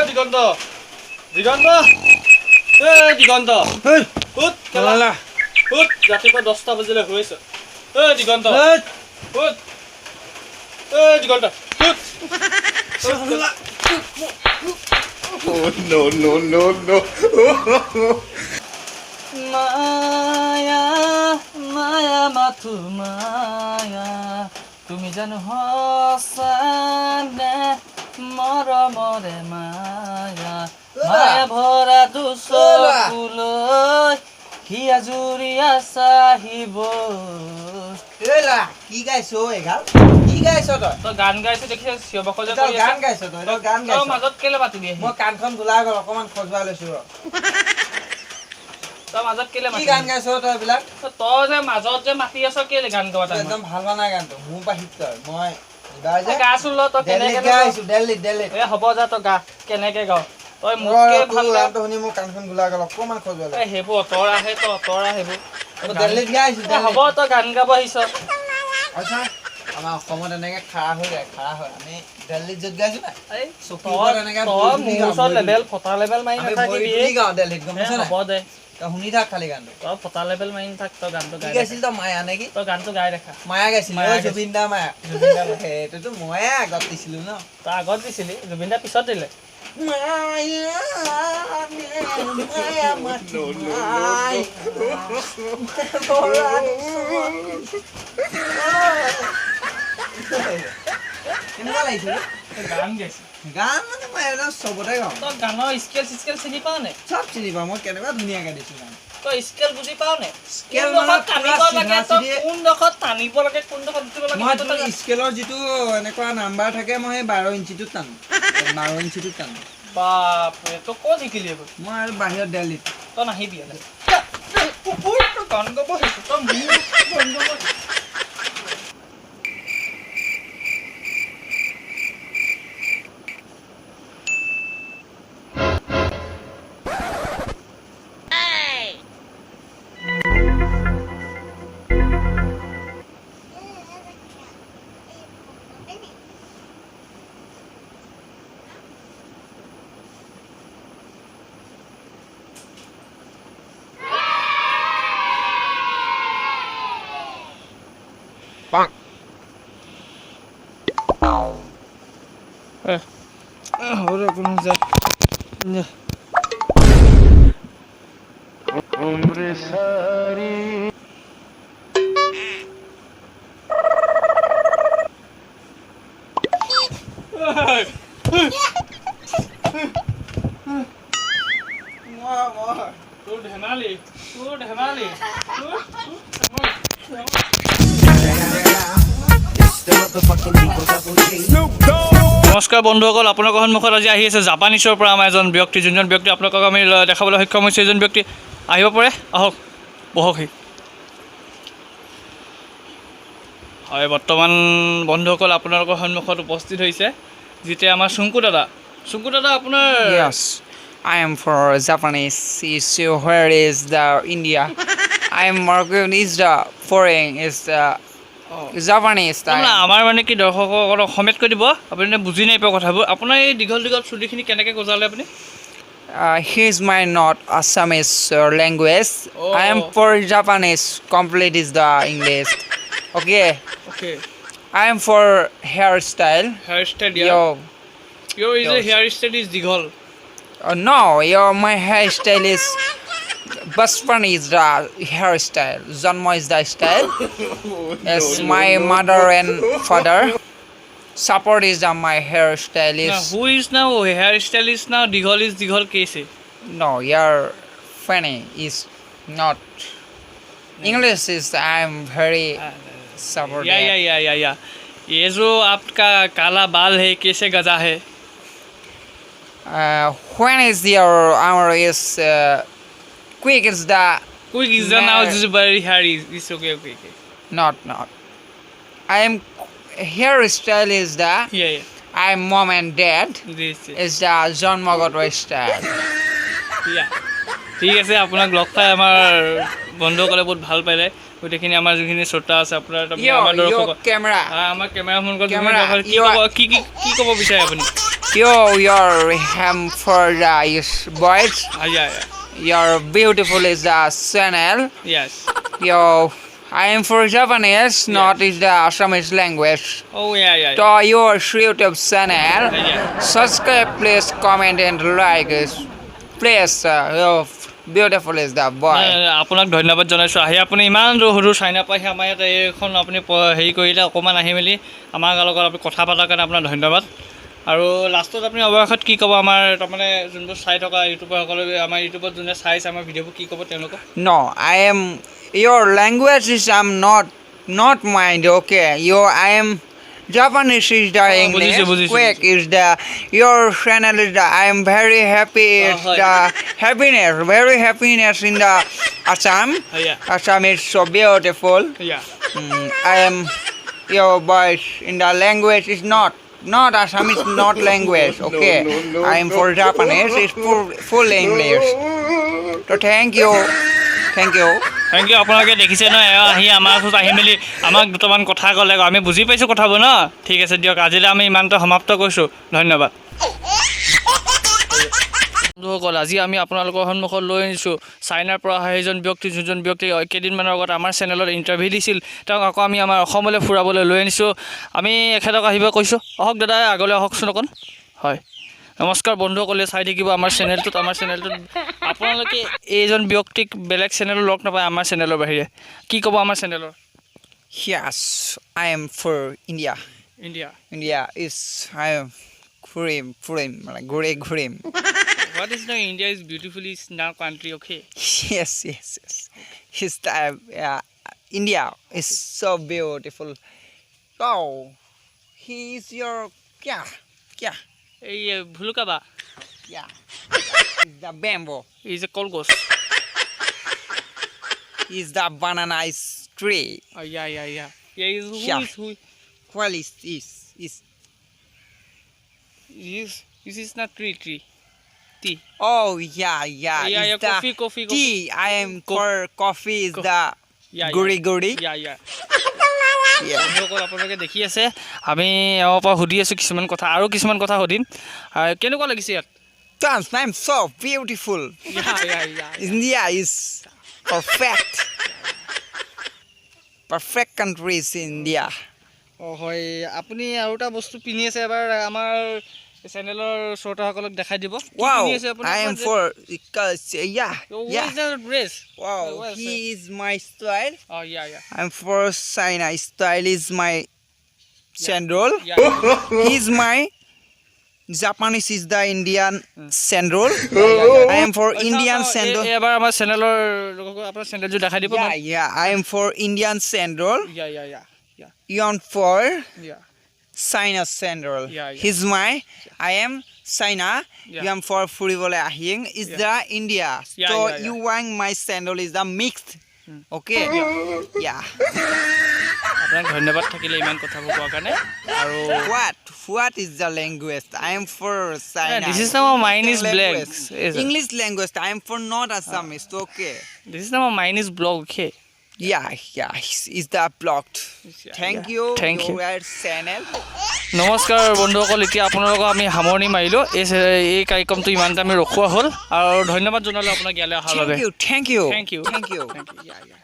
দিগন্ত দিগন্ত দিগন্ত ক'ত কেলা ক'ত ৰাতিপুৱা 10টা বজিলে হৈছে দিগন্ত ক'ত দিগন্ত ক'ত No. মায়া মায়া মাথো মায়া তুমি জানো হসানে মৰমৰে মায়া মায়া ভৰা দুচকুলৈ হিয়া জুৰিয়া চাহিব কি গাইছ এগাল কি গাইছ তই গান গাইছ দেখিছ চিঞৰ বাখৰ যে তই গান গাইছ তই গান গাইছ মাজত কেলে মাতি দিয়ে মই কাণখন গোলা গল অকমান খজুৱাই লৈছো তই মাজত কেলে কি গান গাইছ তই এইবিলাক তই যে মাজত যে মাতি আছ কেলে গান গোৱা একদম ভাল বনাই গানটো মোৰ পৰা শিক তই মই এইবাৰ যে গা চুন ল তই কেনেকে গাইছো দিল্লী এ হ'ব যা তই গা কেনেকে গাৱ তই মোতকে ভাল গানটো শুনি মোৰ কাণখন গোলা গল অকমান খজুৱাই এ সেইবোৰ অতৰ আহে তই অতৰ আহে সেইবোৰ দিল্লীত গাইছো হ'ব তই গান গাব আহিছ আচ্ছা আমাৰ অসমত এনেকে খাৰা হৈ যায় খাৰা হয় আমি দিল্লীত য'ত গাইছো না এই চকীবোৰত এনেকে তই মোৰ ওচৰত লেভেল ফটা লেভেল মাৰি নাথাকিবি গাওঁ দিল্লীত গম পাইছ হ'ব দে তই শুনি থাক খালি গানটো তই ফটা লেভেল মাৰি নাথাক তই গানটো কি গাই গাইছিল তই মায়া নেকি তই গানটো গাই দেখা মায়া গাইছিল মায়া গাইছিল। জুবিন দা মায়া সেইটোতো ময়ে আগত দিছিলো ন তই আগত দিছিলি জুবিন দা পিছত দিলে কেনেকুৱা লাগিছে গান গাইছে গান মানে মই একদম চবতে গাওঁ তই গানৰ স্কেল চিনি পাৱ নে চব চিনি পাওঁ মই কেনেকুৱা ধুনীয়াকে দিছো গান তই স্কেল বুজি পাৱ নে স্কেল কোনডোখৰত টানিব লাগে কোনডোখৰত উঠিব লাগে মই তোৰ স্কেলৰ যিটো এনেকুৱা নাম্বাৰ থাকে মই সেই 12 ইঞ্চিটোত টানো 12 ইঞ্চিটোত টানো বাপৰে তই ক'ত শিকিলি এইবোৰ মই আৰু বাহিৰত দিল্লীত তই নাহিবি ইয়ালে তই গান গাব আহিছ তই মোৰ গান গাব Ahora con ya. Hombre sari তোৰ ধেমালি নমস্কাৰ বন্ধুসকল আপোনালোকৰ সন্মুখত আজি আহি আছে জাপানীছৰ পৰা আমাৰ এজন ব্যক্তি যোনজন ব্যক্তি আপোনালোকক আমি দেখাবলৈ সক্ষম হৈছে এজন ব্যক্তি আহিব পাৰে আহক বহকহি হয় বৰ্তমান বন্ধুসকল আপোনালোকৰ সন্মুখত উপস্থিত হৈছে যিতে আমাৰ চুংকু দাদা আপোনাৰ Yes, I am for Japanese. So where is the India? I am working is the foreign is the Japanese. আমাৰ মানে কি দৰ্শকক অসমীয়াত কৈ দিব আপুনি বুজি নাই পোৱা কথাবোৰ আপোনাৰ এই দীঘল চুলিখিনি কেনেকৈ গজালে আপুনি Here's my not Assamese language. I am for Japanese. Complete is the English. Okay. I am for hairstyle. Your is a hairstyle is dীঘল No, my hairstyle is Bachpan is the hairstyle. Janma is the style. Yes, my mother and father support is the my hairstyle is. who is now hairstyle is now dীঘল case No, your funny is not. English is I am very support. या ये जो आपका काला बाल है कैसे गजा है When is your our is quick is the कोई reason now is very hairy it's okay not. I am hairstyle is the yeah I am mom and dad this is the Janmagot style. yeah ঠিক আছে আপোনাক লগ পাই আমাৰ বন্ধুসকলে বহুত ভাল পালে গোটেইখিনি আমাৰ যিখিনি শ্ৰোতা আছে আপোনাৰ Your camera. আমাৰ কেমেৰা ফোন Camera, কি ক'ব বিচাৰে আপুনি Your hamper boys. Yeah. Your beautiful is the channel. Yes. Yo, I am for Japanese, not is the Assamese language. Oh, yeah. To your YouTube channel, Yeah. subscribe, please comment and like it. Please, your beautiful is the boy. আপোনাক ধন্যবাদ জনাইছোঁ আহি আপুনি ইমান সৰু China পাই আমাৰ ইয়াত এইখন আপুনি হেৰি কৰিলে অকণমান আহি মেলি আমাৰ লগত আপুনি কথা পতাৰ কাৰণে আপোনাক ধন্যবাদ আৰু লাষ্টত আপুনি অৱশেষত কি ক'ব আমাৰ তাৰমানে যোনবোৰ চাই থকা ইউটিউবাৰসকলে আমাৰ ইউটিউবত যোনে চাইছে আমাৰ ভিডিঅ'বোৰ কি ক'ব তেওঁলোকক No, I am. Your language is not mind. Okay, I am. Japanese is the English. বুজিছোঁ. Quick is the. Your channel is the. I am very happy. It's হয়. the happiness. Very happiness in the Assam. Yeah. Assam is so beautiful. I am. Your voice in the language is not. Not Assam is not language. Okay, no, I am for Japanese. It's full English. So thank you. Thank you আপোনালোকে দেখিছে ন আহি আমাৰ ওচৰত আহি মেলি আমাক দুটামান কথা ক'লে আমি বুজি পাইছোঁ কথাবোৰ ন ঠিক আছে দিয়ক আজিলৈ আমি ইমানটো সমাপ্ত কৰিছোঁ ধন্যবাদ বন্ধুসকল আজি আমি আপোনালোকৰ সন্মুখত লৈ আনিছোঁ চাইনাৰ পৰা অহা সেইজন ব্যক্তি যোনজন ব্যক্তি কেইদিনমানৰ আগত আমাৰ চেনেলত ইণ্টাৰভিউ দিছিল তেওঁক আকৌ আমি আমাৰ অসমলৈ ফুৰাবলৈ লৈ আনিছোঁ আমি এখেতক আহিব কৈছোঁ আহক দাদা আগলৈ আহকচোন অকণ হয় নমস্কাৰ বন্ধুসকলে চাই থাকিব আমাৰ চেনেলটোত আপোনালোকে এইজন ব্যক্তিক বেলেগ চেনেলত লগ নাপায় আমাৰ চেনেলৰ বাহিৰে কি ক'ব আমাৰ চেনেলৰ Yes, I am for India. India India is I am Furim, like Gurim. What is no India is beautiful is now country okay Yes. His time, India is so beautiful. Oh, he is your yeah. এই ভুলুকাবা Is the bamboo. is a কলগছ Is the banana tree. yeah is who Well, is this is not tree tea oh yeah. Yeah, Is the coffee. tea. I am for coffee. Is the yeah guri. yeah Yeah. বন্ধুসকল আপোনালোকে দেখি আছে আমি এওঁৰ পৰা সুধি আছোঁ কিছুমান কথা আৰু কিছুমান কথা সুধিম কেনেকুৱা লাগিছে ইয়াত Dance, I'm so beautiful. yeah India is perfect. Perfect country is India. অঁ হয় আপুনি আৰু এটা বস্তু পিন্ধি আছে এবাৰ আমাৰ চেনেলৰ শ্ৰোতাসকলক দেখাই দিব Wow, I am for because yeah. Dress Wow, he is my style. অঁ yeah I'm for China style is my sandal. He is my Japanese is the Indian sandal. I am for Indian sandal. এবাৰ আমাৰ চেনেলৰ আপোনাৰ চেনেলটো দেখাই দিব Yeah. I am for Indian sandal. yeah You are for yeah China sandal. Yeah. He's my. I am China. Yeah. You am for Furibole Ahing. Is the India. Yeah, So yeah. you want my sandal is the mixed. Okay. Yeah. আপোনাক ধন্যবাদ থাকিলে ইমান কথাবোৰ কোৱাৰ কাৰণে আৰু What is the language? I am for China. this is now mine is black Language. English language. I am for not Assamese. Okay. this is now mine is blog okay Yeah. Is that blocked? Thank you. Thank you. Your channel. নমস্কাৰ বন্ধুসকল এতিয়া আপোনালোকক আমি সামৰণি মাৰিলোঁ এই কাৰ্যক্ৰমটো ইমানতে আমি ৰখোৱা হ'ল আৰু ধন্যবাদ জনালোঁ আপোনাক ইয়ালৈ অহাৰ বাবে Thank you. Thank you. Thank you. yeah